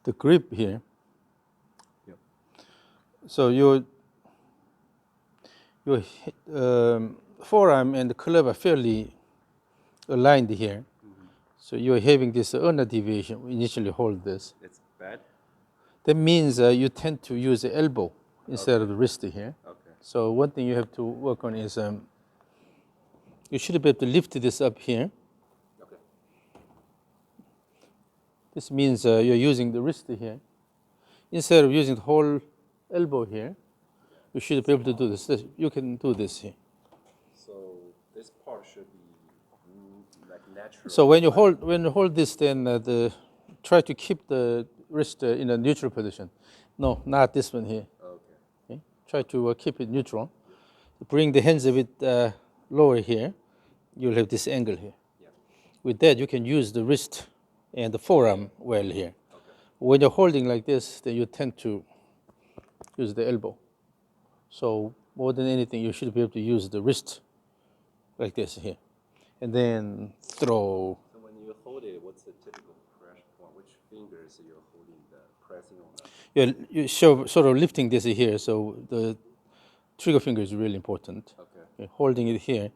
the grip here. Yep. So your forearm and the club are fairly aligned here. So you're having this ulnar deviation. We initially hold this. It's bad? That means you tend to use the elbow instead of the wrist here. Okay. So one thing you have to work on is you should be able to lift this up here. Okay. This means you're using the wrist here. Instead of using the whole elbow here, you should be able to do this. You can do this here. So this part should be like natural. So when you hold this, then try to keep the wrist in a neutral position. No, not this one here. Okay. Okay? Try to keep it neutral. Bring the hands a bit lower here. You'll have this angle here. Yeah. With that, you can use the wrist and the forearm well here. Okay. When you're holding like this, then you tend to use the elbow. So more than anything, you should be able to use the wrist like this here. And then throw. So when you hold it, what's the typical pressure point? Which fingers you're holding pressing on that? You're sort of lifting this here, so the trigger finger is really important. Okay. You're holding it here.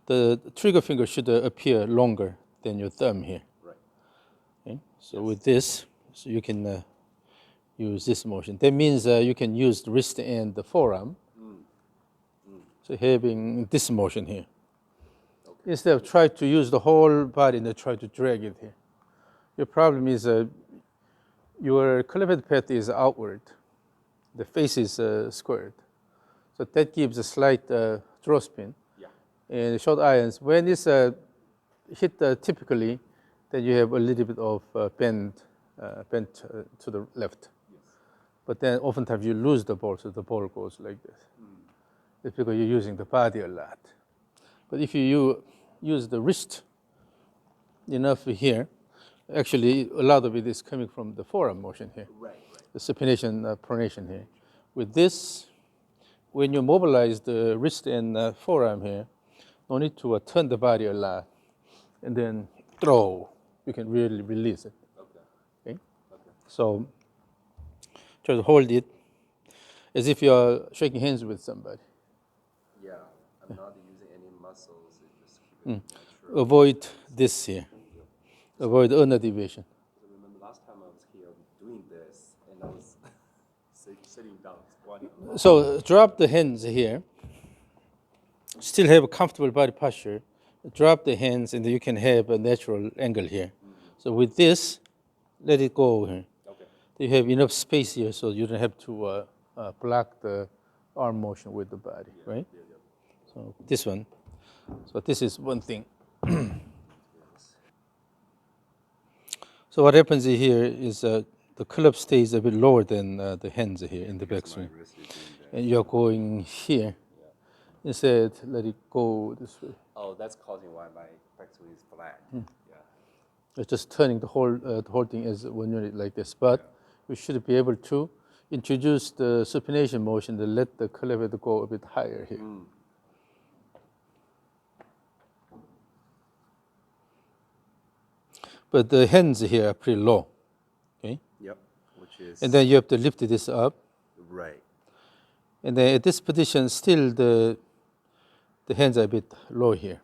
The trigger finger should appear longer than your thumb here. Right. Okay? So with this, so you can use this motion. That means you can use the wrist and the forearm. So having this motion here. Okay. Instead of try to use the whole body and try to drag it here. Your problem is your cleavage path is outward. The face is squared. So that gives a slight draw spin. Yeah. And short irons, when it's hit typically, then you have a little bit of bend to the left. Yes. But then oftentimes you lose the ball, so the ball goes like this. It's because you're using the body a lot. But if you use the wrist enough here, actually a lot of it is coming from the forearm motion here. Right. The supination, pronation here. With this, when you mobilize the wrist and forearm here, no need to turn the body a lot, and then throw. You can really release it. Okay. So try to hold it as if you're shaking hands with somebody. Yeah, I'm not using any muscles. Just keep it natural. Avoid this here. Avoid ulnar deviation. I remember last time I was here doing this, and I was sitting down, squatting. So drop the hands here. Still have a comfortable body posture. Drop the hands, and you can have a natural angle here. So with this, let it go here. Okay. You have enough space here, so you don't have to block the arm motion with the body, right? Yeah. So this one. So this is one thing. So what happens here is the club stays a bit lower than the hands here in the backswing. And you're going here. Instead, let it go this way. Oh, that's causing why my backswing is flat. Yeah. It's just turning the whole thing as one unit like this. But we should be able to introduce the supination motion to let the club go a bit higher here. But the hands here are pretty low. Okay? Yep. Which is. And then you have to lift this up. Right. And then at this position, still the hands are a bit low here.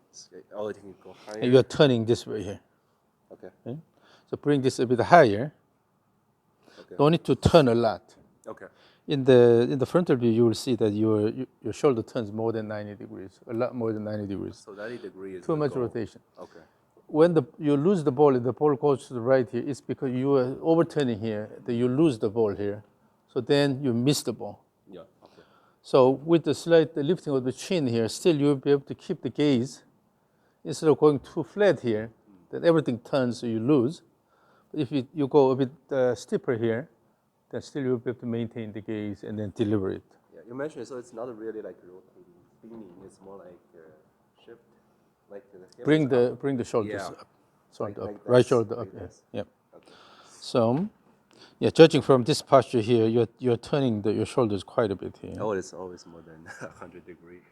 Oh, it can go higher. And you are turning this way here. Okay. So bring this a bit higher. Okay. Don't need to turn a lot. Okay. In the frontal view, you will see that your shoulder turns more than 90 degrees, a lot more than 90 degrees. So 90 degrees is too much goal. rotation. Okay. When you lose the ball and the ball goes to the right here, it's because you are overturning here, that you lose the ball here. So then you miss the ball. Yeah. Okay. So with the slight lifting of the chin here, still you'll be able to keep the gaze. Instead of going too flat here, then everything turns, so you lose. But if you go a bit steeper here, then still you'll be able to maintain the gaze and then deliver it. Yeah, you mentioned so it's not really like rotating, spinning. It's more like shift, like the hips Bring the shoulders Yeah. up, shoulder Like up, right this, shoulder like up. Yeah. this. Yep. Okay. So, yeah, judging from this posture here, you're turning your shoulders quite a bit here. Oh, it's always more than 100 degrees.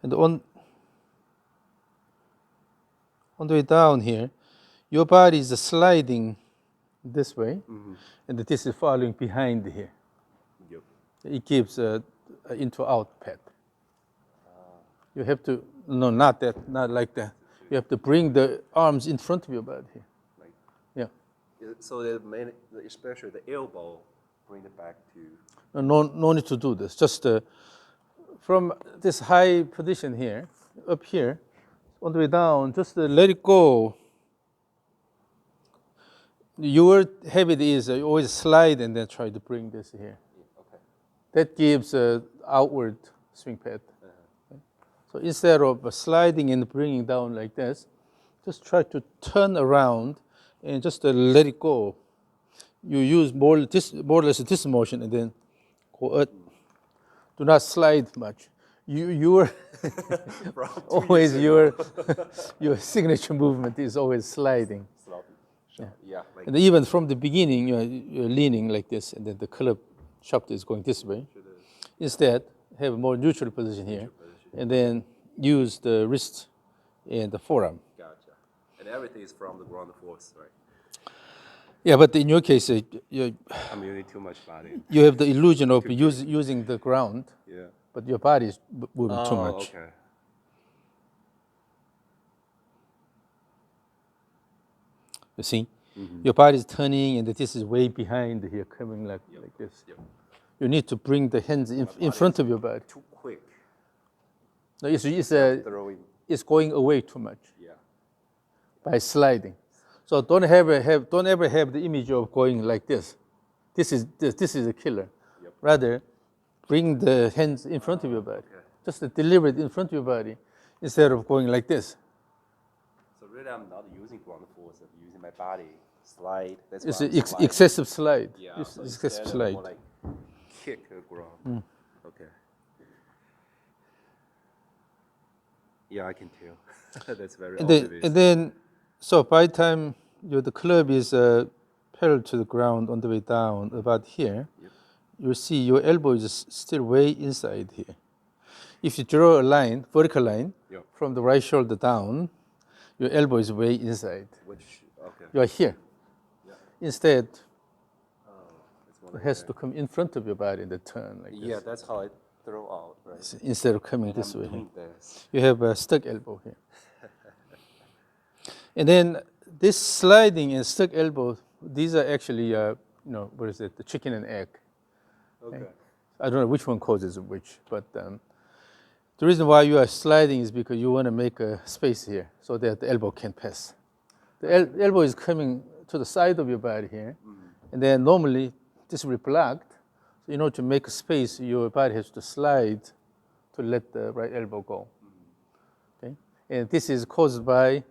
And on the way down here, your body is sliding this way, and this is following behind here. Yep. It gives into-out path. You have to, no, not like that. You have to bring the arms in front of your body here. Like, Yeah. so especially the elbow, bring it back to. No need to do this. Just from this high position here, up here, on the way down, just let it go. Your habit is you always slide and then try to bring this here. Okay. That gives outward swing path. Okay? So instead of sliding and bringing down like this, just try to turn around and just let it go. You use more or less this motion and then go up. Do not slide much. Your always your your signature movement is always sliding. Yeah. Like And even from the beginning, you're leaning like this, and then the club shaft is going this way. Instead, have a more neutral position here, and then use the wrist and the forearm. Gotcha. And everything is from the ground force, right? Yeah, but in your case, I'm using too much body. you have the illusion of using the ground, Yeah. but your body is moving too much. Okay. You see, your body is turning, and this is way behind here, coming like this. Yep. You need to bring the hands in front of your body. Too quick. No, Throwing. it's going away too much Yeah. by sliding. So don't ever have the image of going like this. This is a killer. Yep. Rather, bring the hands in front of your body. Okay. Just deliver it in front of your body instead of going like this. So really, I'm not using ground force. I'm using my body. Slide. That's It's why an I'm sliding. excessive slide. Yeah. It's So excessive instead slide. More like kick the ground. Okay. Yeah, I can tell. That's very obvious. And then, so by the time the club is parallel to the ground on the way down, about here, you see your elbow is still way inside here. If you draw a line, vertical line, from the right shoulder down, your elbow is way inside. You are here. Yeah. Instead, it has to come in front of your body and then turn like this. Yeah, that's how I throw out, right? Instead of coming this I'm way. doing this. You have a stuck elbow here. And then this sliding and stuck elbow, these are actually, what is it, the chicken and egg. Okay. I don't know which one causes which, but the reason why you are sliding is because you want to make a space here so that the elbow can pass. The elbow is coming to the side of your body here, and then normally this will be blocked. So in order to make a space, your body has to slide to let the right elbow go. Okay? And this is caused by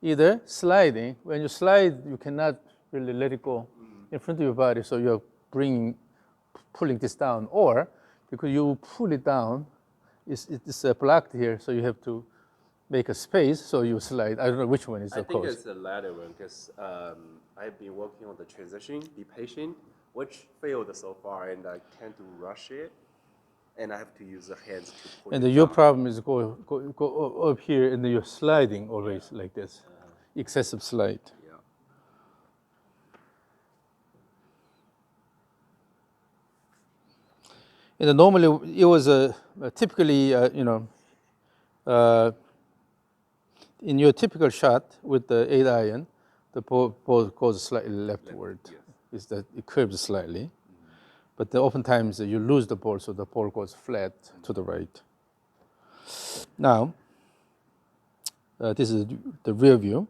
either sliding. When you slide, you cannot really let it go in front of your body, so you're pulling this down. Or because you pull it down, it's blocked here, so you have to make a space, so you slide. I don't know which one is the cause. I think it's the latter one, because I've been working on the transition, be patient, which failed so far, and I tend to rush it, and I have to use the hands to pull And it your down. problem is go up here, and then you're sliding always like this, excessive slide. Yeah. And normally it was typically, in your typical shot with the 8-iron, the ball goes slightly leftward. Yes. Is that it curves slightly, but oftentimes you lose the ball, so the ball goes flat to the right. Now, this is the rear view.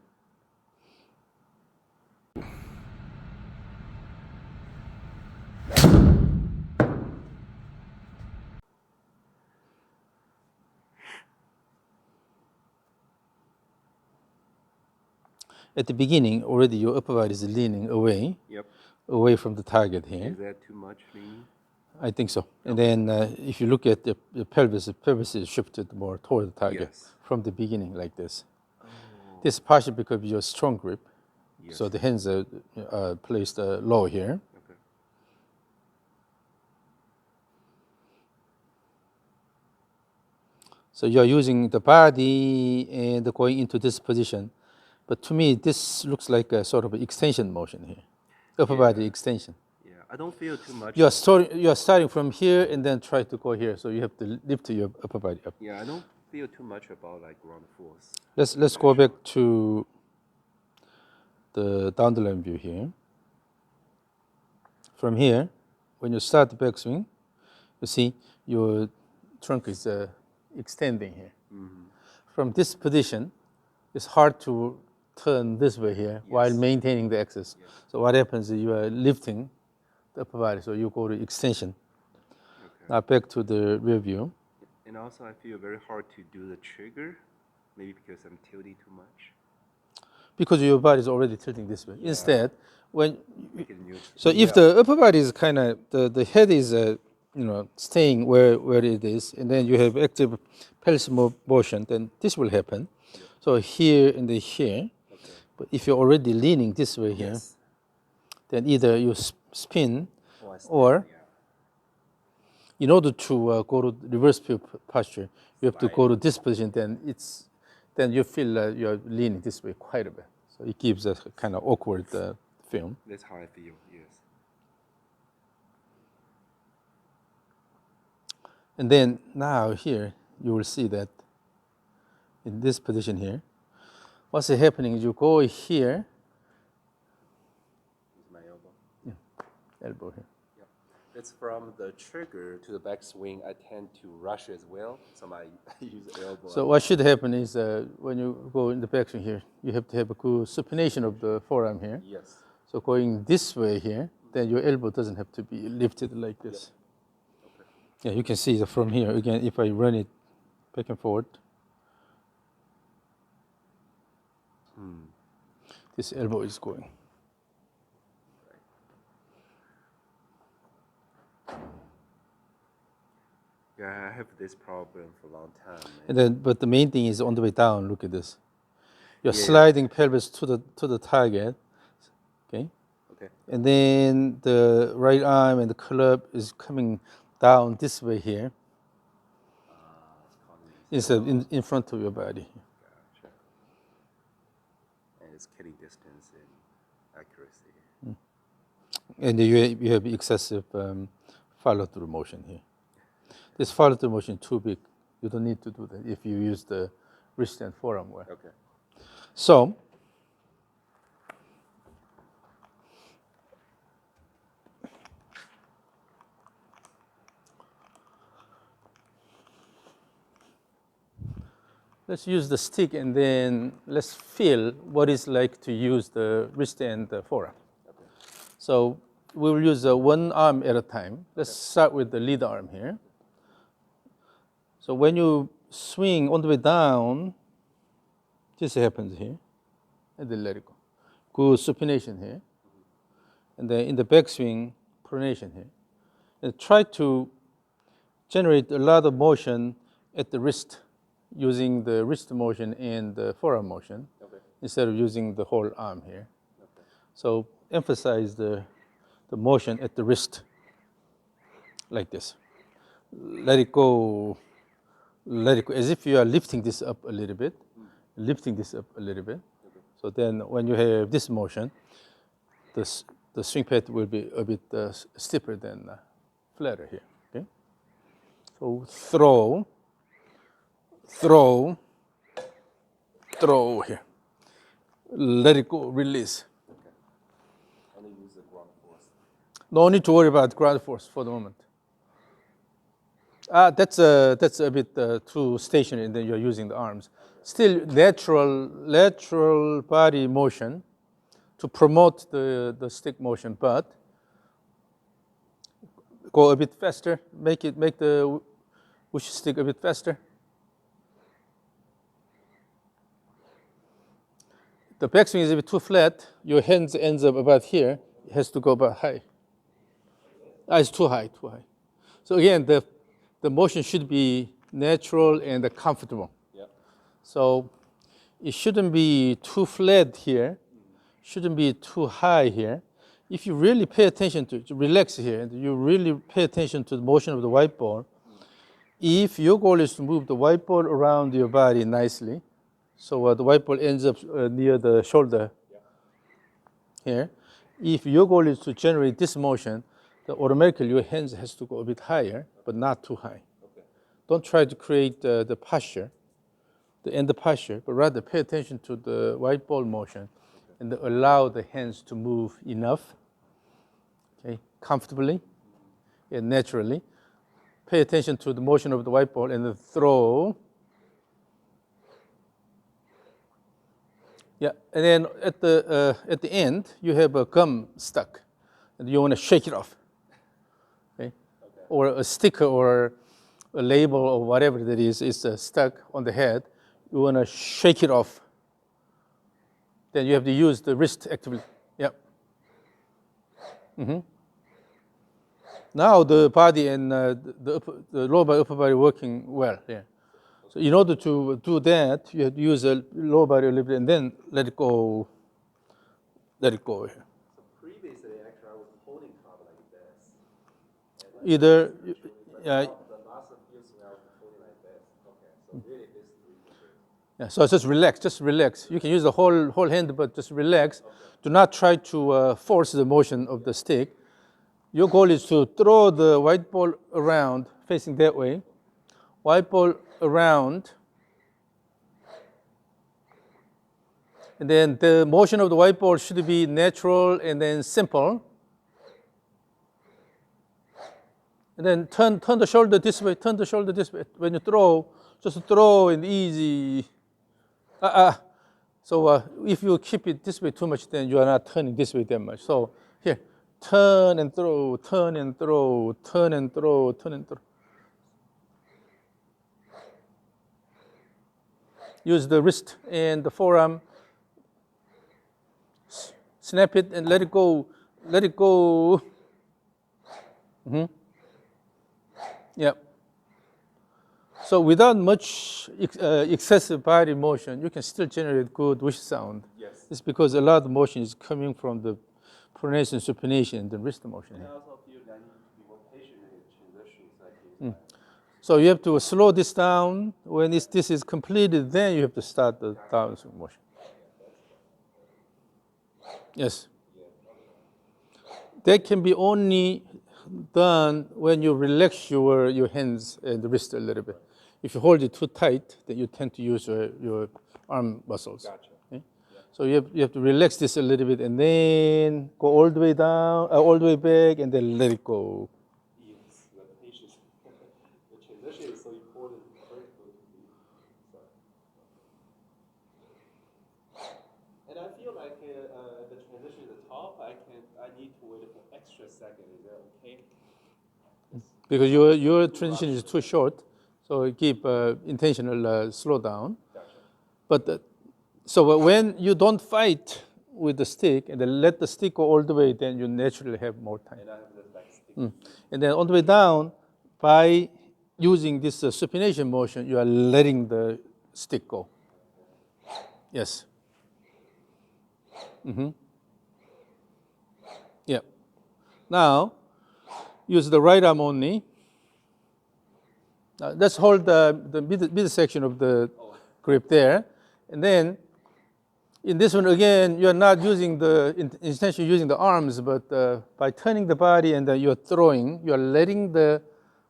At the beginning, already your upper body is leaning away, away from the target here. Is that too much leaning? I think so. And then if you look at the pelvis is shifted more toward the target from the beginning like this. This is partially because of your strong grip. So the hands are placed low here. Okay. So you are using the body and going into this position. But to me, this looks like a sort of extension motion here. upper body extension. Yeah, I don't feel too much. You are starting from here and then try to go here. So you have to lift your upper body up. Yeah, I don't feel too much about like ground force. Let's go back to the down the line view here. From here, when you start the backswing, you see your trunk is extending here. From this position, it's hard to turn this way here while maintaining the axis. So what happens is you are lifting the upper body, so you go to extension. Now back to the rear view. And also, I feel very hard to do the trigger, maybe because I'm tilting too much. Because your body is already tilting this way. Instead, when So if the upper body is kind of the head is staying where it is, and then you have active pelvis motion, then this will happen. So here and here. But if you're already leaning this way here, then either you spin or in order to go to reverse view posture, you have to go to this position. Then you feel you're leaning this way quite a bit. So it gives a kind of awkward film. That's how I feel. Yes. And then now here you will see that in this position here, what's happening is you go here. Use my elbow. Yeah, elbow here. It's from the trigger to the backswing. I tend to rush as well, so I use the elbow. So what should happen is when you go in the backswing here, you have to have a good supination of the forearm here. Yes. So going this way here, then your elbow doesn't have to be lifted like this. Yeah, you can see that from here. Again, if I run it back and forth, this elbow is going. Yeah, I have this problem for a long time. And then, but the main thing is on the way down. Look at this. You're sliding pelvis to the target. Okay. Okay. And then the right arm and the club is coming down this way here. Instead of in front of your body. Gotcha. And it's killing distance and accuracy. And you have excessive follow-through motion here. This follow-through motion is too big. You don't need to do that if you use the wrist and forearm well. Okay. So, let's use the stick and then let's feel what it's like to use the wrist and the forearm. Okay. So we will use one arm at a time. Let's start with the lead arm here. So when you swing on the way down, this happens here, and then let it go. Good supination here. And then in the backswing, pronation here. And try to generate a lot of motion at the wrist, using the wrist motion and the forearm motion, instead of using the whole arm here. So emphasize the motion at the wrist, like this. Let it go, as if you are lifting this up a little bit, So then when you have this motion, the swing path will be a bit stiffer than flatter here, okay? So throw here. Let it go, release. Okay. Only use the ground force. No need to worry about ground force for the moment. That's a bit too stationary, and then you're using the arms. Still lateral body motion to promote the stick motion, but go a bit faster. Make the push stick a bit faster. The backswing is a bit too flat. Your hands ends up about here. It has to go about high. It's too high. So again, the motion should be natural and comfortable. Yeah. So it shouldn't be too flat here, shouldn't be too high here. If you really pay attention to relax here, and you really pay attention to the motion of the white ball, if your goal is to move the white ball around your body nicely, so the white ball ends up near the shoulder here, if your goal is to generate this motion, then automatically your hands has to go a bit higher, but not too high. Okay. Don't try to create the posture, the end posture, but rather pay attention to the white ball motion and allow the hands to move enough, okay, comfortably and naturally. Pay attention to the motion of the white ball and the throw. Yeah, and then at the end, you have a gum stuck, and you want to shake it off, okay? Or a sticker or a label or whatever that is stuck on the head. You want to shake it off. Then you have to use the wrist actively. Yeah. Now the body and the lower body, upper body working well. Yeah. So in order to do that, you have to use the lower body a little bit and then let it go. Let it go. So previously, actually, I was holding top like this. Either, The muscle feels when I was holding like this. Okay, so really this is really yeah, so just relax, just relax. You can use the whole hand, but just relax. Okay. Do not try to force the motion of the stick. Your goal is to throw the white ball around, facing that way. White ball around. And then the motion of the white ball should be natural and then simple. And then turn the shoulder this way, turn the shoulder this way. When you throw, just throw and easy. So if you keep it this way too much, then you are not turning this way that much. So here, turn and throw, turn and throw, turn and throw, turn and throw. Use the wrist and the forearm. Snap it and let it go. Let it go. Yeah. So without much excessive body motion, you can still generate good wish sound. Yes. It's because a lot of motion is coming from the pronation, supination, and the wrist motion. And I also feel that I need to be more patient in transitions like this. So you have to slow this down. When this is completed, then you have to start the downward motion. Yes. That can be only done when you relax your hands and the wrist a little bit. If you hold it too tight, then you tend to use your arm muscles. Gotcha. Okay? Yeah. So you have to relax this a little bit and then go all the way down, all the way back, and then let it go. Yes, the patience. The transition is so important. And I feel like the transition at the top, I need to wait for extra second. Is that okay? Because your transition is too short, so keep intentional slow down. Gotcha. But so when you don't fight with the stick and then let the stick go all the way, then you naturally have more time. And I have the back stick. And then on the way down, by using this supination motion, you are letting the stick go. Yes. Yeah. Now, use the right arm only. Let's hold the midsection of the grip there. And then, in this one, again, you're not using intentionally using the arms, but by turning the body and then you're throwing, you're letting the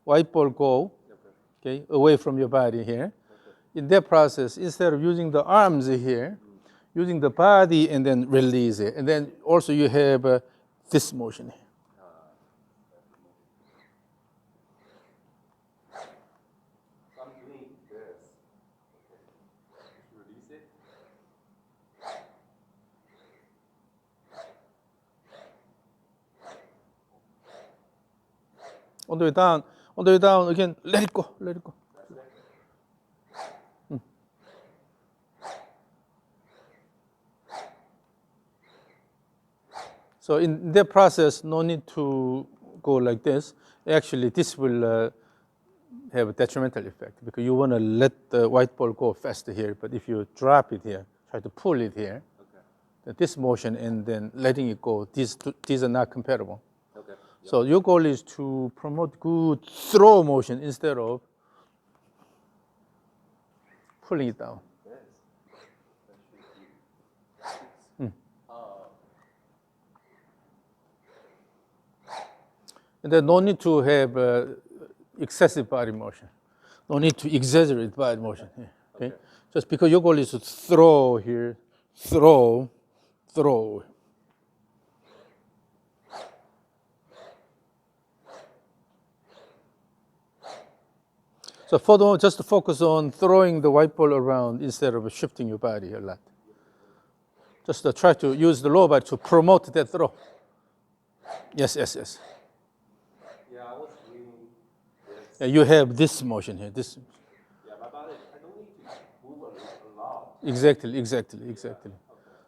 white ball go, okay, away from your body here. In that process, instead of using the arms here, using the body and then release it. And then also you have this motion here. I'm doing this. Release it. On the way down, again, let it go, let it go. So in that process, no need to go like this. Actually, this will have a detrimental effect because you want to let the white ball go faster here. But if you drop it here, try to pull it here, then this motion and then letting it go, these are not compatible. Okay. So your goal is to promote good throw motion instead of pulling it down. And then no need to have excessive body motion. No need to exaggerate body motion here. Okay? Just because your goal is to throw here, throw. So furthermore, just focus on throwing the white ball around instead of shifting your body a lot. Just try to use the lower body to promote that throw. Yes. Yeah, I was reading this. Yeah, you have this motion here. This. Yeah, my body, I don't need to move a lot. Exactly.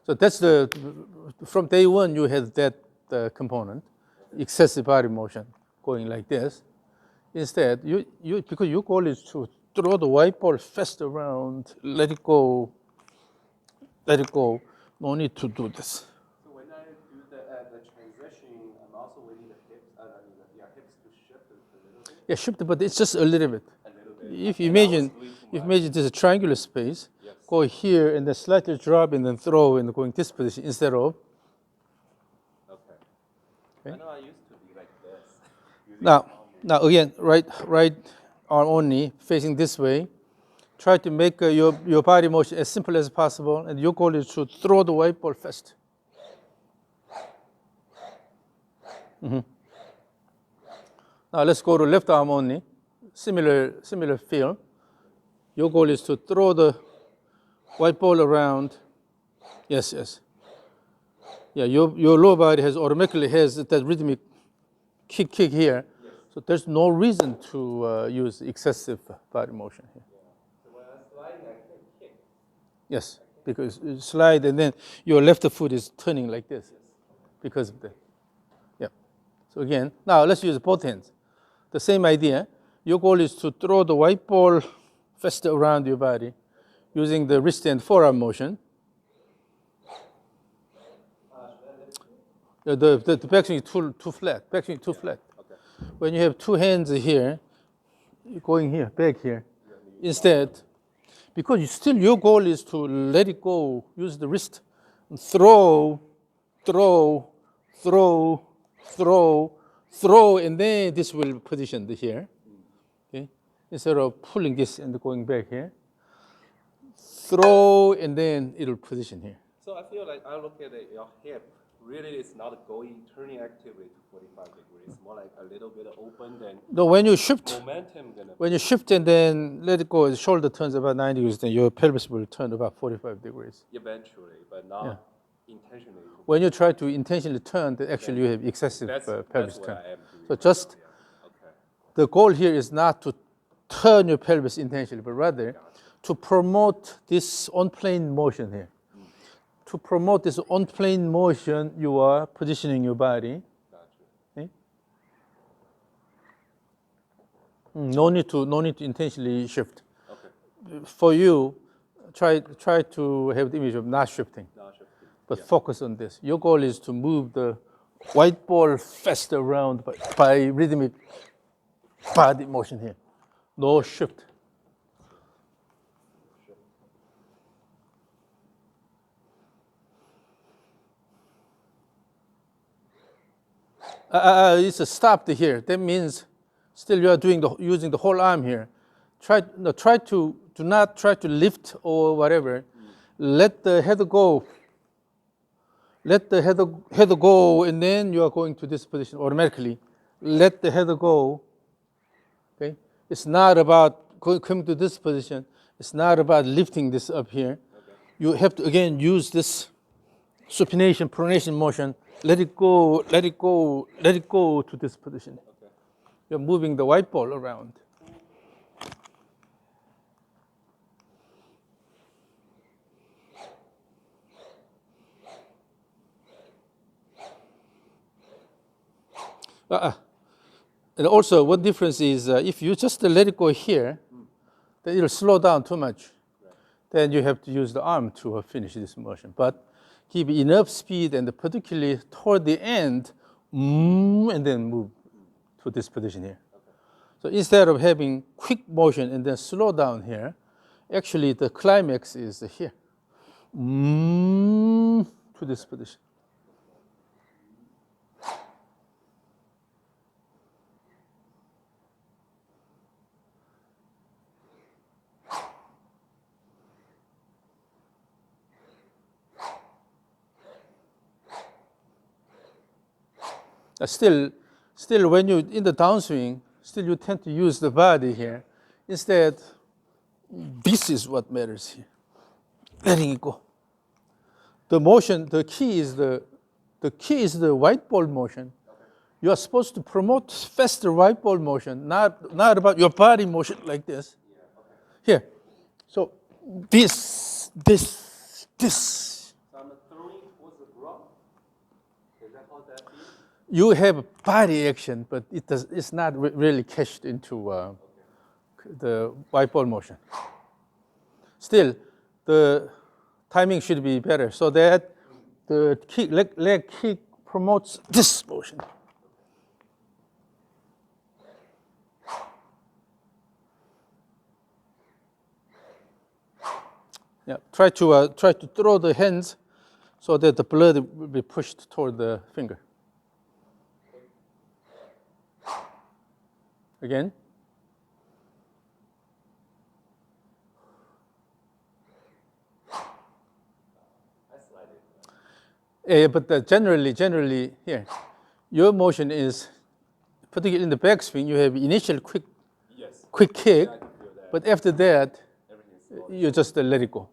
So that's from day one you had that component, excessive body motion going like this. Instead, you because your goal is to throw the white ball fast around, let it go. No need to do this. So when I do the transition, I'm also waiting the hips, hips to shift a little bit. Yeah, shift, but it's just a little bit. A little bit. If you imagine there's a triangular space, Yes. go here and then slightly drop and then throw and going this position instead of. Okay. I know I used to be like this. Now again, right arm only facing this way. Try to make your body motion as simple as possible, and your goal is to throw the white ball fast. Now let's go to left arm only. Similar feel. Your goal is to throw the white ball around. Yes. Yeah, your lower body automatically has that rhythmic kick here. Yes. So there's no reason to use excessive body motion here. So when I'm sliding, I can kick. Yes, because you slide and then your left foot is turning like this because of that. Yeah. So again, now let's use both hands. The same idea. Your goal is to throw the white ball fast around your body using the wrist and forearm motion. The backswing is too flat. Backswing too flat. Okay. When you have two hands here, you're going here, back here. Instead, because your goal is to let it go, use the wrist, and throw, and then this will position here. Okay? Instead of pulling this and going back here, throw, and then it'll position here. So I feel like I look at your hip. Really, it's not turning actively to 45 degrees. More like a little bit open than. No, when you shift, Momentum gonna. when you shift and then let it go, the shoulder turns about 90 degrees, then your pelvis will turn about 45 degrees. Eventually, but not intentionally. When you try to intentionally turn, then actually you have excessive pelvis what turn. I am doing. So just Okay. the goal here is not to turn your pelvis intentionally, but rather to promote this on-plane motion here. To promote this on-plane motion, you are positioning your body. Gotcha. Okay? No need to intentionally shift. Okay. For you, try to have the image of not shifting, Not shifting. but focus on this. Your goal is to move the white ball fast around by rhythmic body motion here. No shift. It's stopped here. That means still you are using the whole arm here. Try to do not try to lift or whatever. Let the head go. Let the head go, and then you are going to this position automatically. Let the head go. Okay. It's not about coming to this position. It's not about lifting this up here. Okay. You have to again use this supination, pronation motion. Let it go to this position. Okay. You're moving the white ball around. And also, one difference is if you just let it go here, then it'll slow down too much. Right. Then you have to use the arm to finish this motion. But give enough speed, and particularly toward the end, and then move to this position here. Okay. So instead of having quick motion and then slow down here, actually the climax is here. To this position. Still, when you in the downswing, still you tend to use the body here. Instead, this is what matters here. Letting it go. The motion, the key is the white ball motion. You are supposed to promote faster white ball motion, not about your body motion like this. Here. So this. So I'm throwing towards the ground. Is that how that feels? You have body action, but it's not really cashed into the white ball motion. Still, the timing should be better so that the leg kick promotes this motion. Yeah, try to throw the hands so that the blood will be pushed toward the finger. Again. But generally here, your motion is, particularly in the backswing, you have initial quick kick, but after that, you just let it go.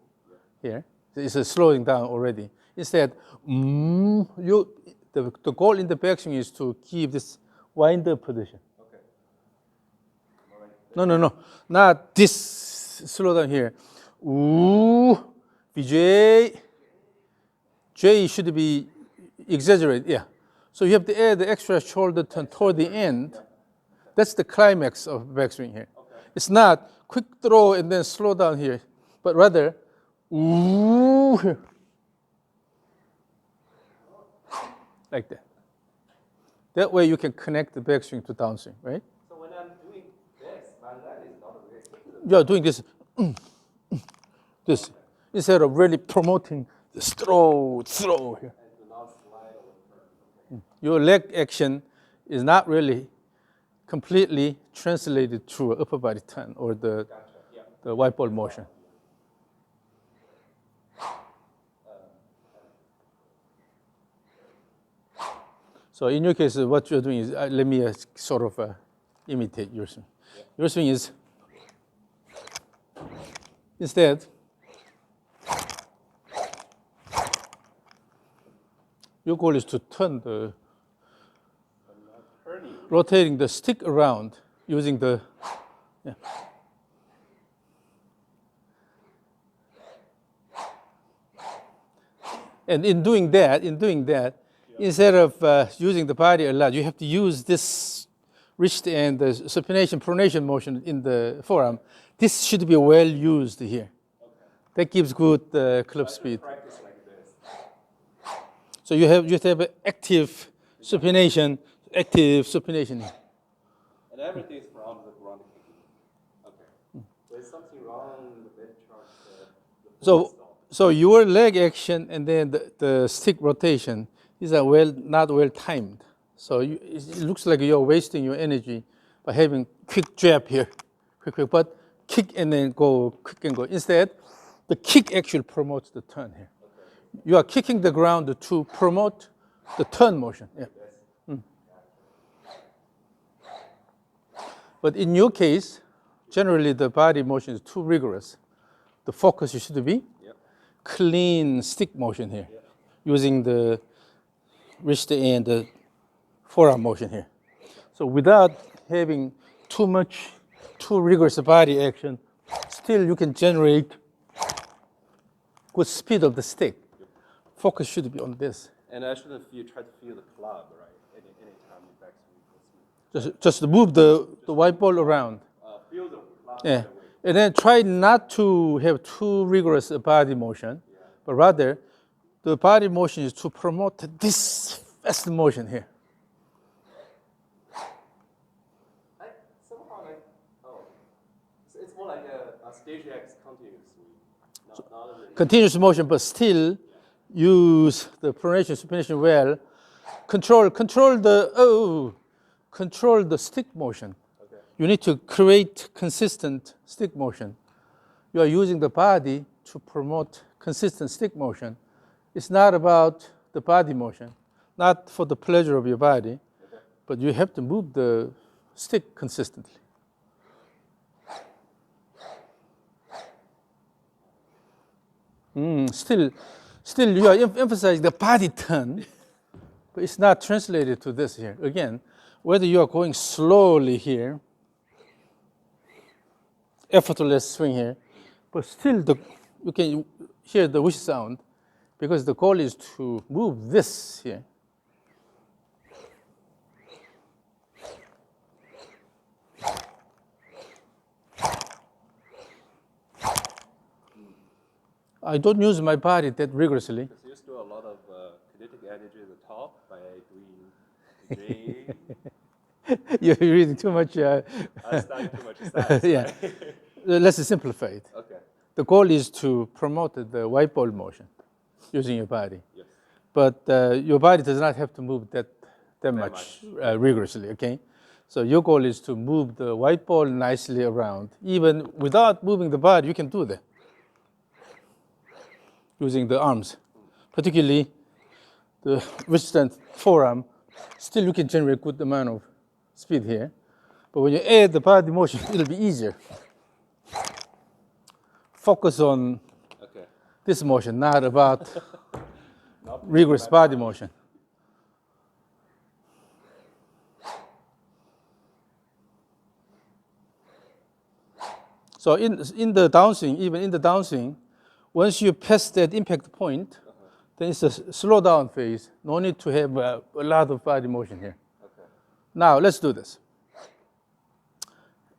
Here, it's slowing down already. Instead, the goal in the backswing is to keep this wind-up position. No, not this. Slow down here. Ooh, VJ. J should be exaggerated, yeah. So you have to add the extra shoulder turn toward the end. That's the climax of backswing here. It's not quick throw and then slow down here, but rather, ooh, like that. That way you can connect the backswing to downswing, right? So when I'm doing this, my leg is not really. You're doing this, instead of really promoting this throw here. And do not slide or turn. Your leg action is not really completely translated to upper body turn or the white ball motion. So in your case, what you're doing is, let me sort of imitate your swing. Your swing is, instead, your goal is to turn rotating the stick around using the, yeah. And in doing that, instead of using the body a lot, you have to use this wrist and the supination, pronation motion in the forearm. This should be well used here. That gives good club speed. Practice like this. So you have active supination. And everything's from the ground kicking. Okay. There's something wrong with the chart. So your leg action and then the stick rotation, these are not well timed. So it looks like you're wasting your energy by having quick jab here, quick, but kick and then go, quick and go. Instead, the kick actually promotes the turn here. Okay. You are kicking the ground to promote the turn motion. Yeah. But in your case, generally the body motion is too rigorous. The focus should be clean stick motion here, using the wrist and the forearm motion here. So without having too rigorous body action, still you can generate good speed of the stick. Focus should be on this. And I shouldn't try to feel the club, right? Anytime you backswing. Just move the white ball around. Feel the club. Yeah. And then try not to have too rigorous body motion, but rather the body motion is to promote this fast motion here. Somehow it's more like a stage X continuous swing. Not really. Continuous motion, but still use the pronation, supination well. Control the stick motion. Okay. You need to create consistent stick motion. You are using the body to promote consistent stick motion. It's not about the body motion, not for the pleasure of your body, but you have to move the stick consistently. Still you are emphasizing the body turn, but it's not translated to this here. Again, whether you are going slowly here, effortless swing here, but still you can hear the whoosh sound because the goal is to move this here. I don't use my body that rigorously. Because you store a lot of kinetic energy at the top by doing J. You're reading too much. I studied too much science. Yeah. Right? Let's simplify it. Okay. The goal is to promote the white ball motion using your body. Yes. But your body does not have to move that much rigorously, okay? So your goal is to move the white ball nicely around. Even without moving the body, you can do that using the arms, particularly the wrist and forearm. Still, you can generate good amount of speed here. But when you add the body motion, it'll be easier. Focus on this motion, not about rigorous body motion. So in the downswing, even in the downswing, once you pass that impact point, then it's a slow down phase. No need to have a lot of body motion here. Okay. Now let's do this.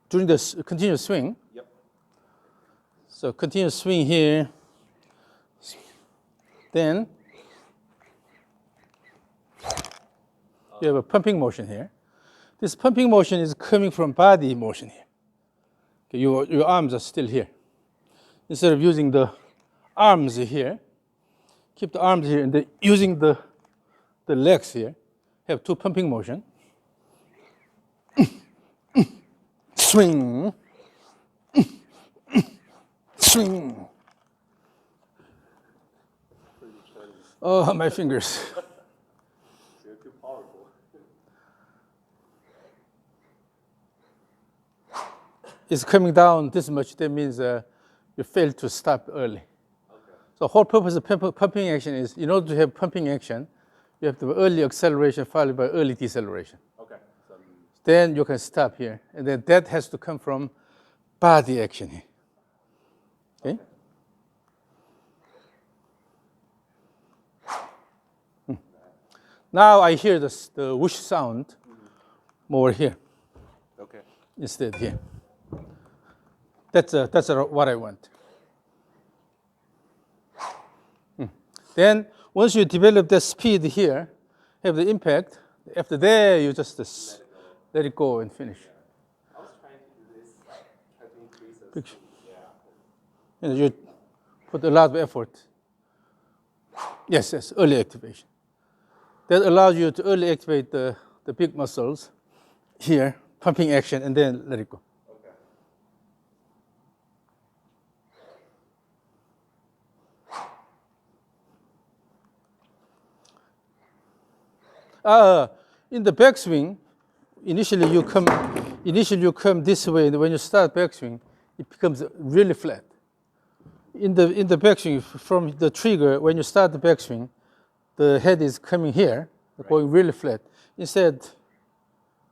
During this continuous swing, Yep. so continuous swing here, then you have a pumping motion here. This pumping motion is coming from body motion here. Okay, your arms are still here. Instead of using the arms here, keep the arms here, and then using the legs here, have two pumping motion. Swing, swing. Oh, my fingers. You're too powerful. It's coming down this much. That means you failed to stop early. Okay. So the whole purpose of pumping action is, in order to have pumping action, you have to have early acceleration followed by early deceleration. Okay. So, Then you can stop here. And then that has to come from body action here. Okay? Now I hear the whoosh sound more here okay. instead here. That's what I want. Then once you develop the speed here, have the impact, after there you just let it go and finish. I was trying to do this, try to increase the Picture. speed. Yeah. And you put a lot of effort. Yes, early activation. That allows you to early activate the big muscles here, pumping action, and then let it go. Okay. In the backswing, initially you come this way, and when you start backswing, it becomes really flat. In the backswing, from the trigger, when you start the backswing, the head is coming here, going really flat. Instead,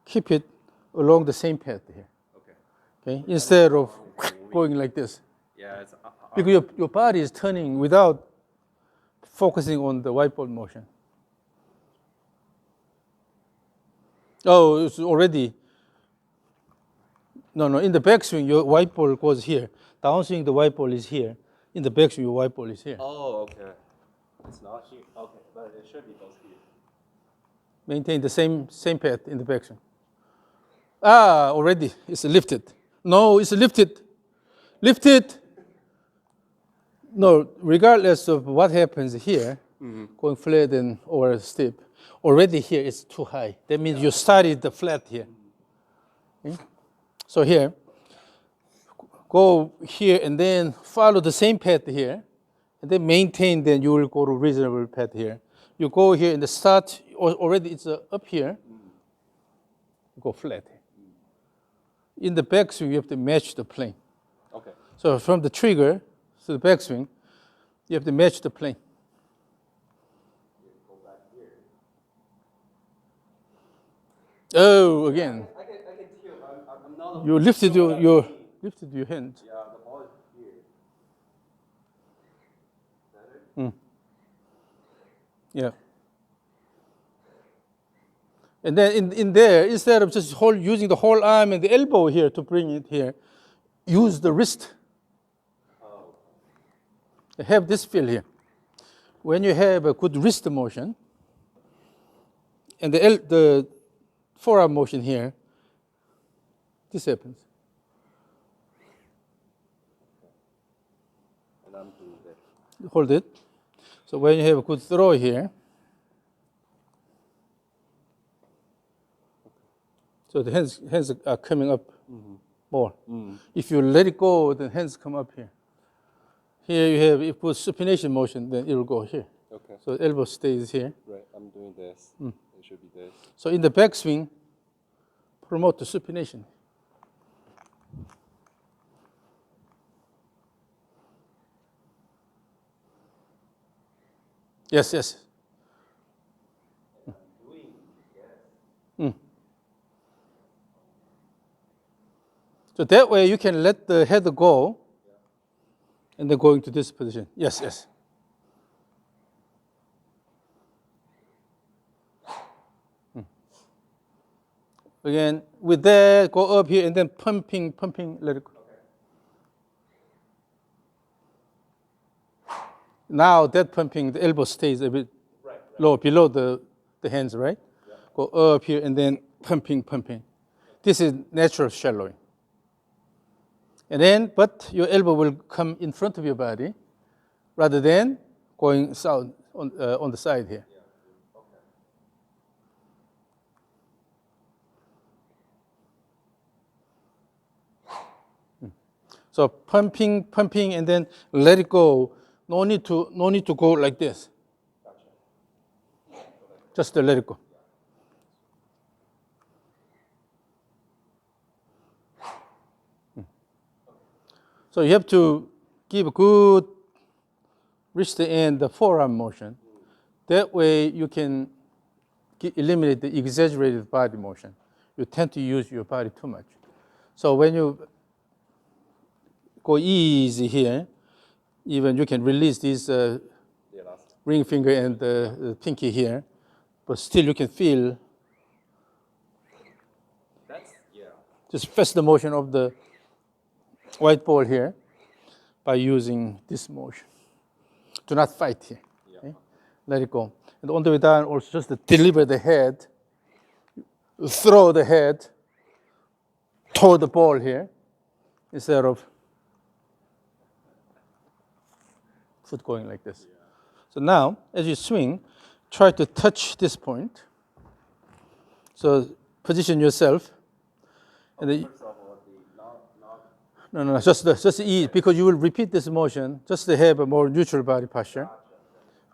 keep it along the same path here. Okay. Instead of going like this, Yeah, it's because your body is turning without focusing on the white ball motion. Oh, it's already. No. In the backswing, your white ball goes here. Downswing, the white ball is here. In the backswing, your white ball is here. Oh, okay. It's not here. Okay, but it should be both here. Maintain the same path in the backswing. Already it's lifted. No, it's lifted. Lifted. No, regardless of what happens here, going flat and or steep, already here it's too high. That means you started the flat here. Okay? So here, go here and then follow the same path here, and then maintain, then you will go to reasonable path here. You go here in the start, already it's up here, go flat. In the backswing, you have to match the plane. Okay. So from the trigger to the backswing, you have to match the plane. Go back here. Oh, again. I can feel. I'm not. You lifted your hand. Yeah, the ball is here. Better? Yeah. And then in there, instead of just using the whole arm and the elbow here to bring it here, use the wrist. Oh. Have this feel here. When you have a good wrist motion, and the forearm motion here, this happens. And I'm doing that. Hold it. So when you have a good throw here, so the hands are coming up more. If you let it go, the hands come up here. Here you have, if you put supination motion, then it will go here. Okay. So the elbow stays here. Right. I'm doing this. It should be this. So in the backswing, promote the supination. Yes, yes. So that way you can let the head go and then go into this position. Yes, yes. Again, with that, go up here and then pumping, let it go. Now that pumping, the elbow stays a bit low, below the hands, right? Yeah. Go up here and then pumping. This is natural shallowing. And then, but your elbow will come in front of your body rather than going south on the side here. Yeah. Okay. So pumping, and then let it go. No need to go like this. Gotcha. Just to let it go. So you have to give a good wrist and the forearm motion. That way you can eliminate the exaggerated body motion. You tend to use your body too much. So when you go easy here, even you can release this ring finger and the pinky here, but still you can feel just fast the motion of the white ball here by using this motion. Do not fight here. Okay? Let it go. And on the way down, also just to deliver the head, throw the head toward the ball here instead of foot going like this. So now, as you swing, try to touch this point. So position yourself. And then, no, just ease, because you will repeat this motion just to have a more neutral body posture.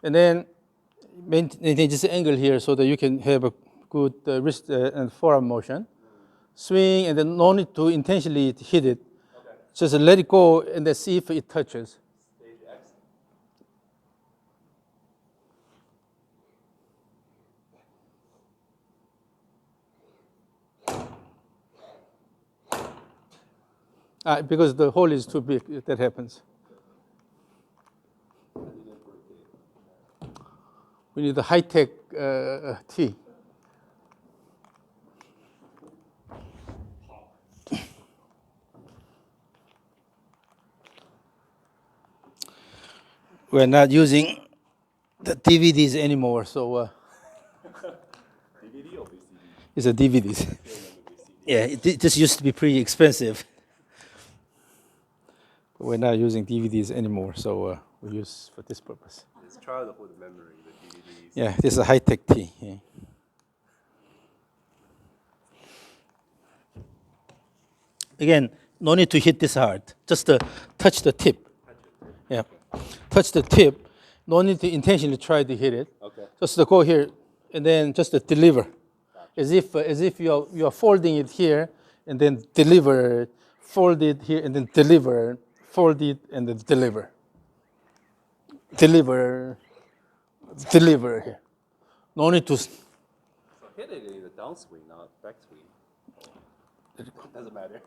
And then maintain this angle here so that you can have a good wrist and forearm motion. Swing, and then no need to intentionally hit it. Okay. Just let it go and then see if it touches. Stage X. Because the hole is too big, that happens. We need a high-tech tee. We're not using the DVDs anymore, so DVD or VCD? it's a DVDs. Yeah, this used to be pretty expensive. But we're not using DVDs anymore, so we use for this purpose. It's childhood memory, the DVDs. Yeah, this is a high-tech tee. Yeah. Again, no need to hit this hard. Just touch the tip. Yeah, touch the tip. No need to intentionally try to hit it. Okay. Just to go here and then just to deliver. Gotcha. as if you are folding it here and then deliver, fold it here and then deliver, fold it and then deliver, deliver here. No need to. So hit it in the downswing, not backswing. Doesn't matter.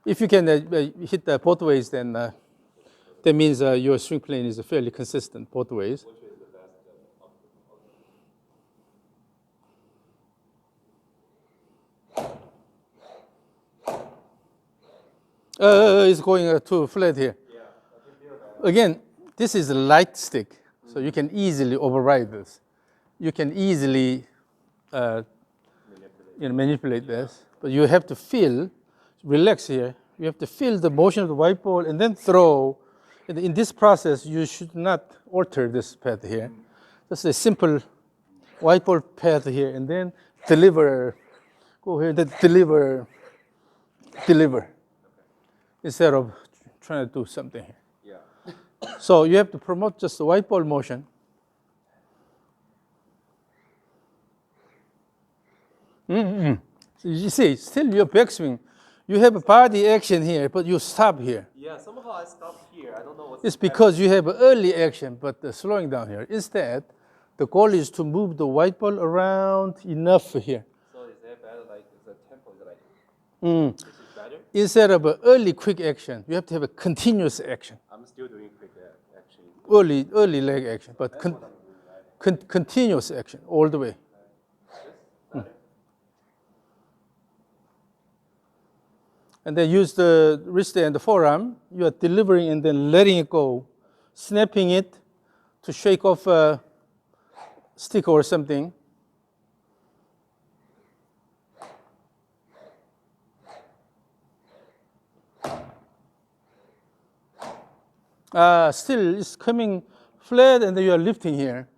If you can hit both ways, then that means your swing plane is fairly consistent both ways. Which is the best? It's going too flat here. Yeah, I can feel that. Again, this is a light stick, so you can easily override this. You can easily manipulate this, but you have to feel, relax here. You have to feel the motion of the white ball and then throw. In this process, you should not alter this path here. Just a simple white ball path here, and then deliver. Go here, then deliver. Instead of trying to do something here. Yeah. So you have to promote just the white ball motion. So you see, still your backswing. You have a body action here, but you stop here. Yeah, somehow I stopped here. I don't know what's It's because you have early action, but slowing down here. Instead, the goal is to move the white ball around enough here. So is that better? Like, is the tempo is like, this is better? Instead of an early quick action, you have to have a continuous action. I'm still doing quick action. Early leg action, but That's what I'm doing, right? continuous action all the way. Better? And then use the wrist and the forearm. You are delivering and then letting it go, snapping it to shake off a stick or something. Still, it's coming flat and then you are lifting here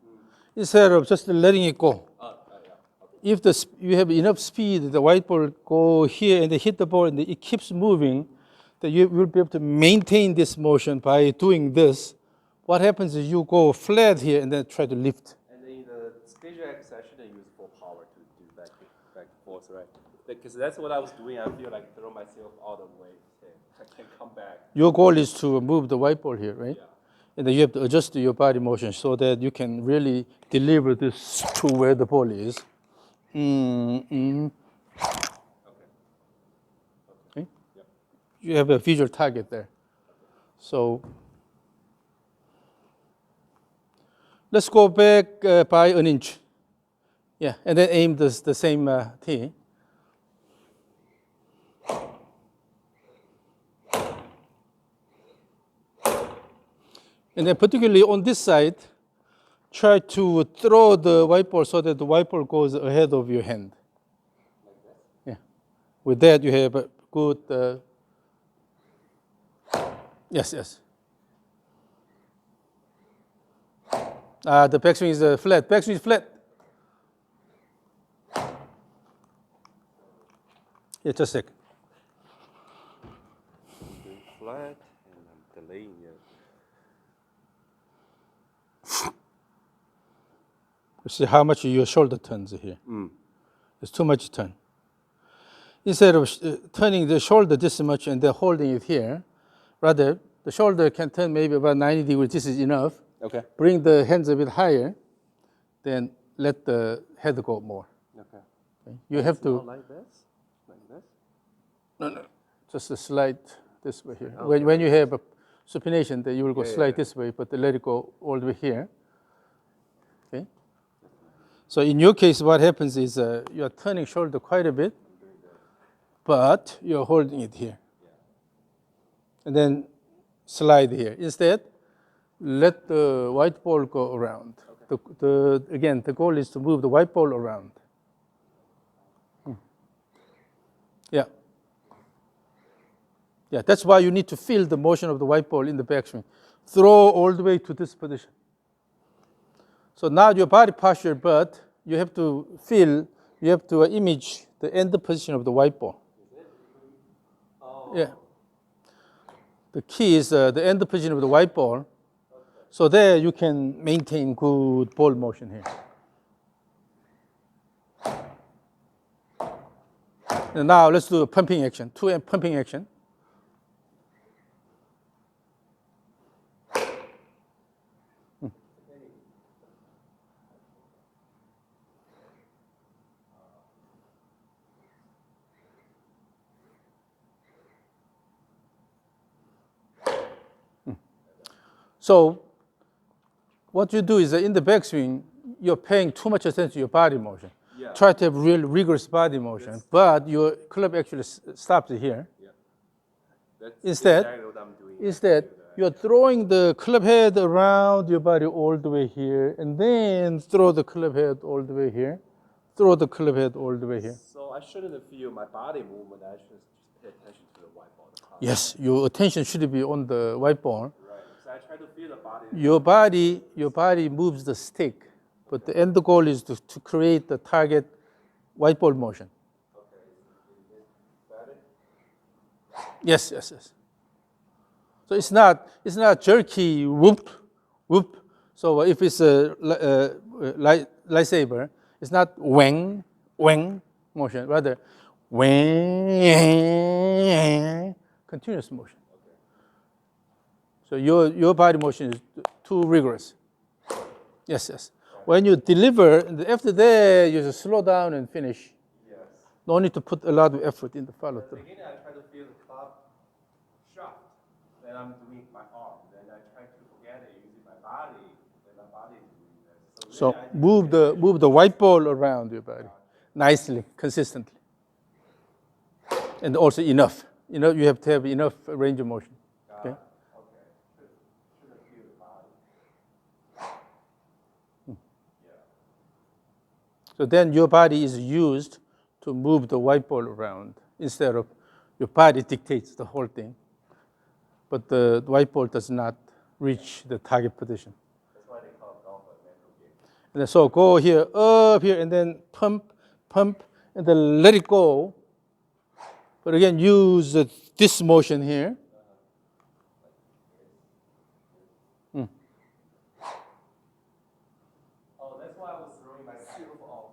instead of just letting it go. Yeah. If you have enough speed, the white ball go here and they hit the ball and it keeps moving, then you will be able to maintain this motion by doing this. What happens is you go flat here and then try to lift. And then in the schedule X session, I use full power to do back and forth, right? Because that's what I was doing. I feel like throw myself out of the way. I can come back. Your goal is to move the white ball here, right? Yeah. And then you have to adjust your body motion so that you can really deliver this to where the ball is. Okay. Yep. You have a visual target there. So let's go back by an inch. Yeah, and then aim the same tee. And then particularly on this side, try to throw the white ball so that the white ball goes ahead of your hand. Like that? Yeah. With that, you have a good. Yes. The backswing is flat. Backswing is flat. Yeah, just a second. I'm doing flat and I'm delaying it. You see how much your shoulder turns here. It's too much turn. Instead of turning the shoulder this much and then holding it here, rather the shoulder can turn maybe about 90 degrees. This is enough. Okay. Bring the hands a bit higher, then let the head go more. Okay. Okay? You have to. Not like this? Like this? No. Just a slide this way here. Okay. When you have a supination, then you will go slide this way, but let it go all the way here. Okay. So in your case, what happens is you are turning shoulder quite a bit, but you are holding it here. And then slide here. Instead, let the white ball go around. Okay. Again, the goal is to move the white ball around. Yeah. Yeah, that's why you need to feel the motion of the white ball in the backswing. Throw all the way to this position. So now your body posture, but you have to feel, you have to image the end position of the white ball. Oh. Yeah. The key is the end position of the white ball. Okay. So there you can maintain good ball motion here. And now let's do a pumping action, 2M pumping action. So what you do is that in the backswing, you're paying too much attention to your body motion. Yeah. Try to have real rigorous body motion, Yes. but your club actually stops here. Yeah. That's Instead, exactly what I'm doing. Instead, you're throwing the club head around your body all the way here, and then throw the club head all the way here. Throw the club head all the way here. So I shouldn't feel my body movement. I should just pay attention to the white ball. Yes, your attention should be on the white ball. Right. So I try to feel the body. Your body moves the stick, but the end goal is to create the target white ball motion. Okay. Got it? Yes, yes, yes. So it's not jerky whoop, whoop. So if it's a lightsaber, it's not wang, wang motion, rather wang, continuous motion. Okay. So your body motion is too rigorous. Yes, yes. When you deliver, after that, you just slow down and finish. Yes. No need to put a lot of effort in the follow At the through. beginning, I try to feel the club sharp. Then I'm doing my arm. Then I try to forget it using my body. Then my body is doing that. So really move the white ball around your body nicely, consistently, and also enough. You know, you have to have enough range of motion. Okay. Okay. Should feel the body. Yeah. So then your body is used to move the white ball around instead of your body dictates the whole thing, but the white ball does not reach the target position. That's why they call golf a mental game. And then so go here, up here, and then pump, pump, and then let it go. But again, use this motion here. Oh, that's why I was throwing myself off.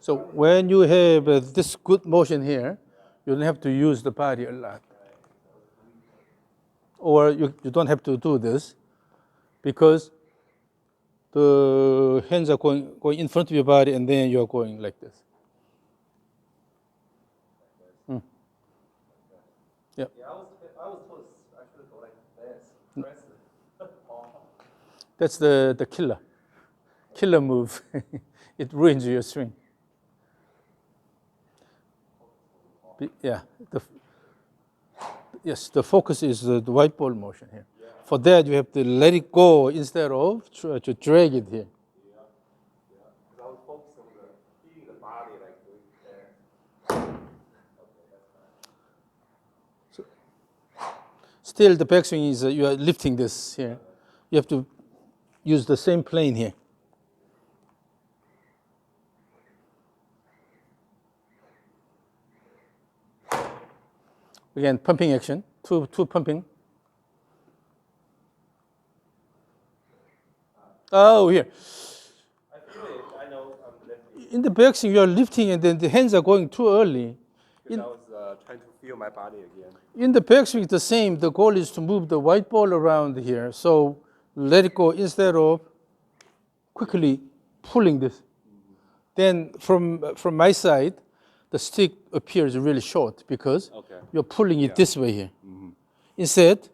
So when you have this good motion here, you don't have to use the body a lot. Or you don't have to do this because the hands are going in front of your body and then you're going like this. Yeah. Yeah, I was told I should go like this. Press the ball. That's the killer move. It ruins your swing. Yeah. Yes, the focus is the white ball motion here. Yeah. For that, you have to let it go instead of try to drag it here. Yeah. Yeah. Because I was focused on feeling the body like doing there. Okay, that's fine. Still, the backswing is you are lifting this here. You have to use the same plane here. Again, pumping action, two pumping. Oh, here. I feel it. I know I'm lifting. In the backswing, you are lifting and then the hands are going too early. Because I was trying to feel my body again. In the backswing, it's the same. The goal is to move the white ball around here. So let it go instead of quickly pulling this. Then from my side, the stick appears really short because Okay. you're pulling it this way here. Instead,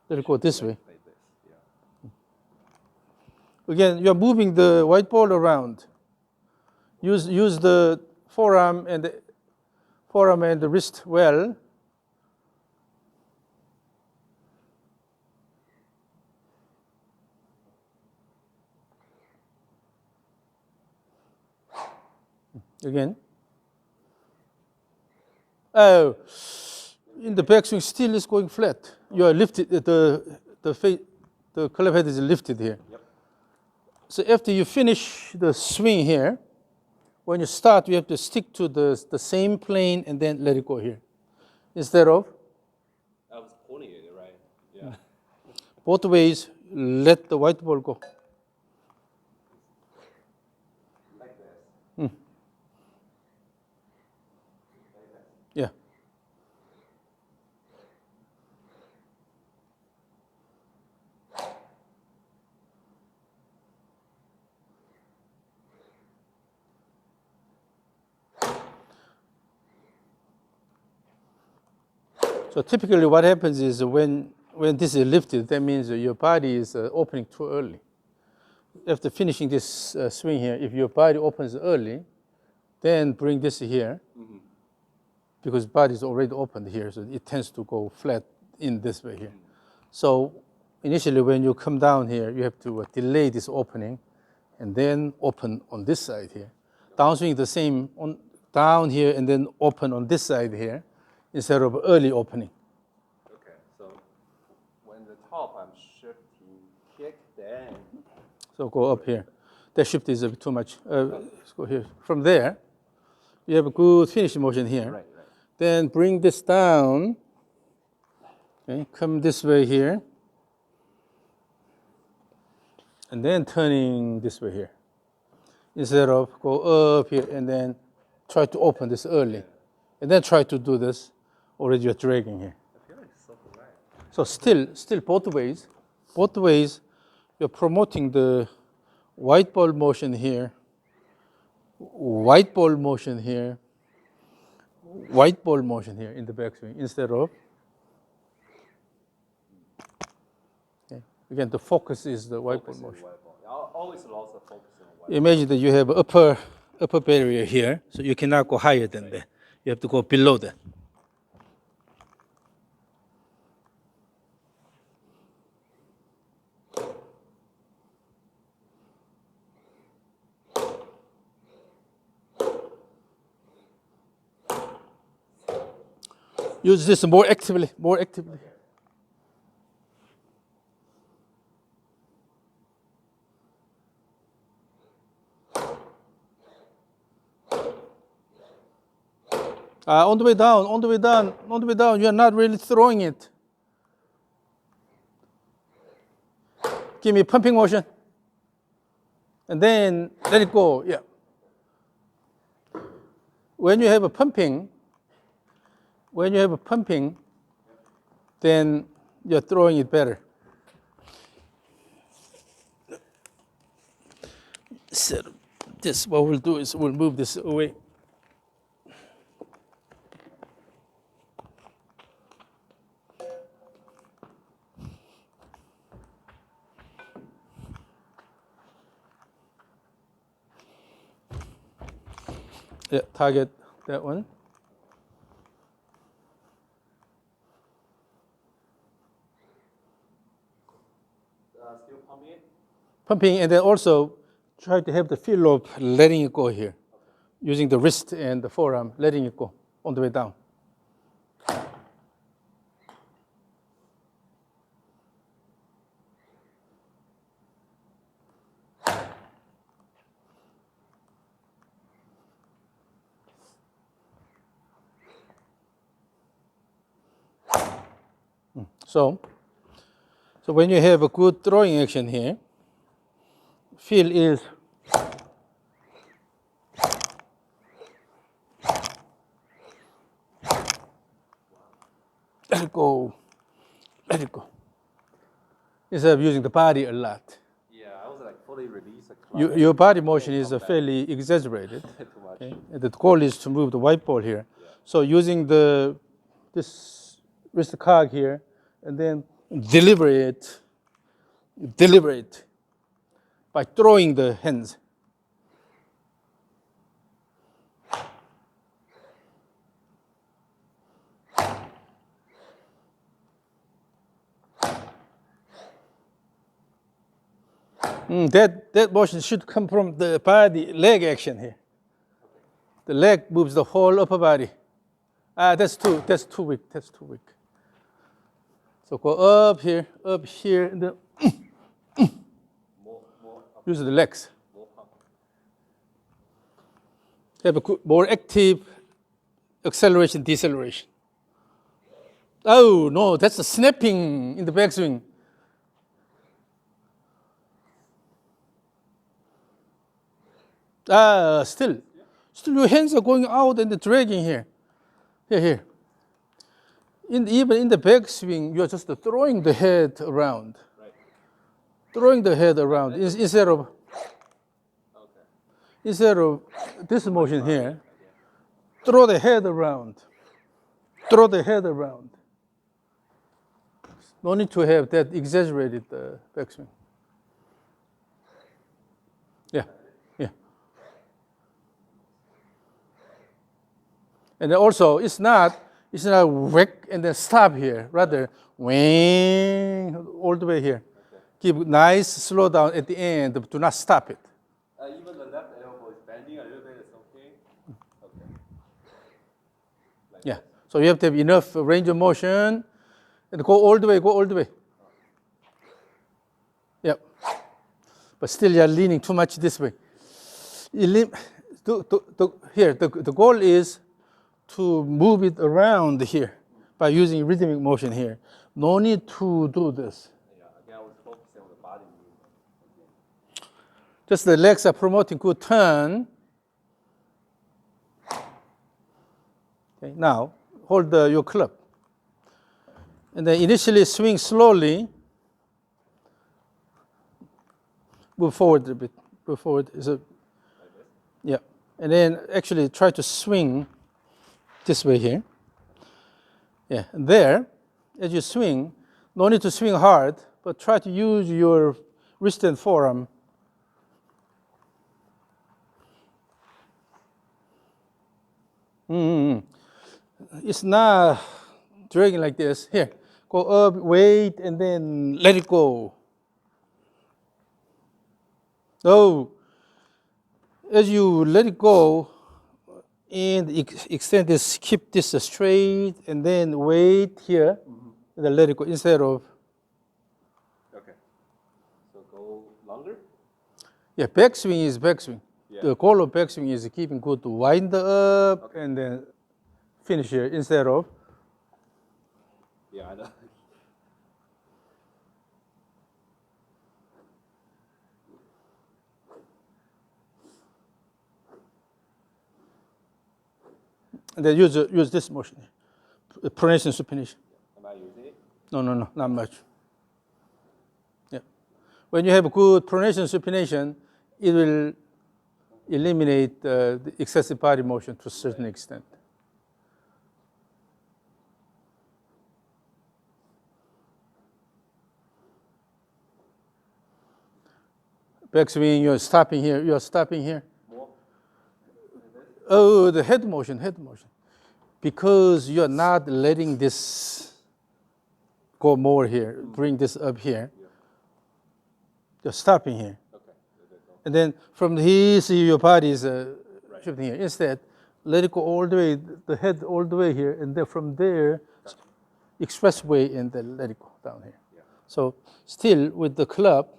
let it go this way. Like this. Yeah. Again, you're moving the white ball around. Use the forearm and the wrist well. Again. Oh, in the backswing, still is going flat. You are lifted. The club head is lifted here. Yep. So after you finish the swing here, when you start, you have to stick to the same plane and then let it go here, instead of I was pulling it, right? Yeah. both ways. Let the white ball go. Like this. So typically what happens is when this is lifted, that means your body is opening too early. After finishing this swing here, if your body opens early, then bring this here, because body is already opened here, so it tends to go flat in this way here. So initially when you come down here, you have to delay this opening and then open on this side here. Downswing the same, on down here and then open on this side here instead of early opening. Okay, so when the top I'm shifting kick, then So go up here. That shift is a bit too much. Let's go here. From there, you have a good finishing motion here. right. Then bring this down. Okay, come this way here. And then turning this way here. Instead of go up here and then try to open this early. And then try to do this, already you're dragging here. I feel like it's so correct. So still both ways, you're promoting the white ball motion here, white ball motion here, white ball motion here in the backswing instead of, okay. Again, the focus is the white ball motion. White ball. Always lots of focus on white. Imagine that you have upper barrier here, so you cannot go higher than that. You have to go below that. Use this more actively. On the way down, you are not really throwing it. Give me pumping motion. And then let it go, yeah. When you have a pumping, then you're throwing it better. So this, what we'll do is we'll move this away. Yeah, target that one. Still pumping it? Pumping, and then also try to have the feel of letting it go here. Using the wrist and the forearm, letting it go on the way down. So when you have a good throwing action here, feel is let it go. Instead of using the body a lot. Yeah, I was like fully release the club. Your body motion is fairly exaggerated. Too much. Okay? And the goal is to move the white ball here. Yeah. So using this wrist cog here, and then deliberate by throwing the hands. That motion should come from the body, leg action here. The leg moves the whole upper body. That's too weak. So go up here, and then use the legs. Have a more active acceleration, deceleration. Oh no, that's a snapping in the backswing. Still your hands are going out and dragging here. Here. Even in the backswing, you are just throwing the head around. Right. Throwing the head around instead of this motion here. Throw the head around. No need to have that exaggerated backswing. Yeah, yeah. And then also, it's not whack and then stop here. Rather, wing all the way here. Okay. Give nice slow down at the end. Do not stop it. Even the left elbow is bending a little bit. It's okay. Okay. Like Yeah. this. So you have to have enough range of motion and go all the way. Go all the way. Yep. But still, you're leaning too much this way. Here, the goal is to move it around here by using rhythmic motion here. No need to do this. Yeah. Again, I was focusing on the body movement. Okay. Just the legs are promoting good turn. Okay, now, hold your club. And then initially swing slowly. Move forward a bit. Move forward. Yeah. And then actually try to swing this way here. Yeah. And there, as you swing, no need to swing hard, but try to use your wrist and forearm. It's not dragging like this. Here, go up, wait, and then let it go. Oh, as you let it go and extend this, keep this straight, and then wait here, and then let it go instead of. Okay. So go longer. Yeah, backswing is backswing. Yeah. The goal of backswing is keeping good to wind up and then finish here instead of. Yeah, I know. And then use this motion, pronation supination. Am I using it? No, not much. Yeah. When you have good pronation supination, it will eliminate the excessive body motion to a certain extent. Backswing, you're stopping here. More? Oh, the head motion. Because you're not letting this go more here, bring this up here. Yeah. You're stopping here. Okay. There you go. And then from here, see your body is shifting here. Instead, let it go all the way, the head all the way here, and then from there, expressway, and then let it go down here. Yeah. So still with the club,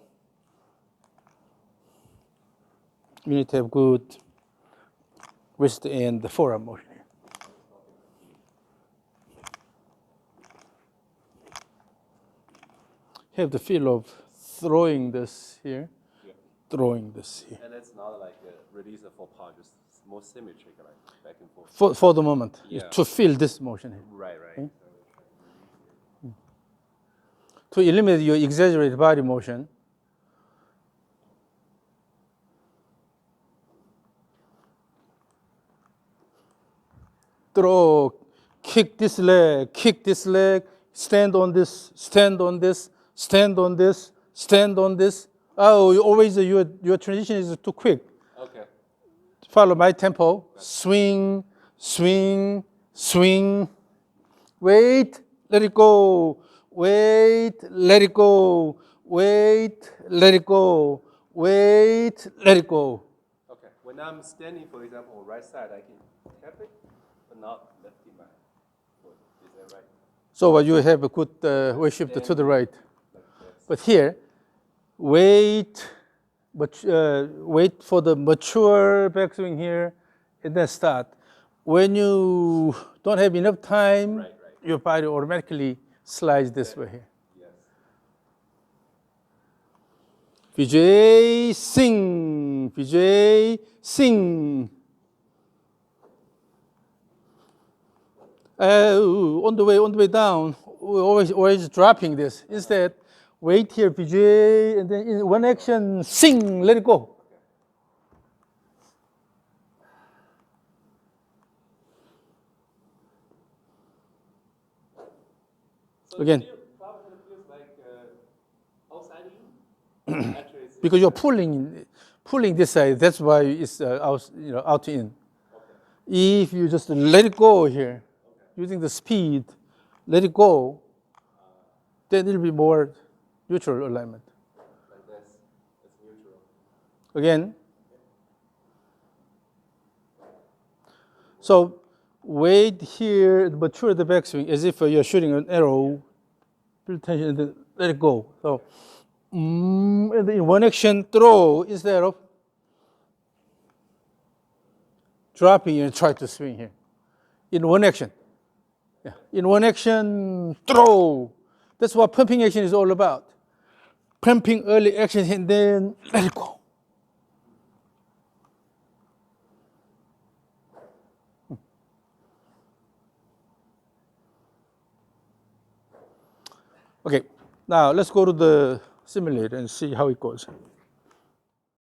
you need to have good wrist and the forearm motion here. Have the feel of throwing this here, Yeah. throwing this here. And it's not like a release of 4 pound, just more symmetric, like back and forth. For the moment, Yeah. to feel this motion here. Right. Okay. To eliminate your exaggerated body motion, throw, kick this leg, stand on this, stand on this, stand on this, stand on this. Oh, your transition is too quick. Okay. Follow my tempo. Swing, swing, swing. Wait, let it go. Wait, let it go. Wait, let it go. Wait, let it go. Okay. When I'm standing, for example, on right side, I can tap it, but not lifting my foot. Is that right? So you have a good weight shift to the right. Like this. But here, wait, but wait for the mature backswing here, and then start. When you don't have enough time, Right. your body automatically slides this way here. Yes. Vijay, sing. Vijay, sing. On the way down, we're always dropping this. Instead, wait here, Vijay, and then in one action, sing, let it go. So Again. Probably feels feels like outside in. Actually, it's Because you're pulling this side. That's why it's out in. okay. If you just let it go here, using the speed, let it go, then it'll be more neutral alignment. Like this, it's neutral. Again. So wait here, mature the backswing as if you're shooting an arrow. Feel tension and then let it go. So and then in one action, throw instead of dropping and try to swing here. In one action. Yeah. In one action, throw. That's what pumping action is all about. Pumping early action and then let it go. Okay, now let's go to the simulator and see how it goes.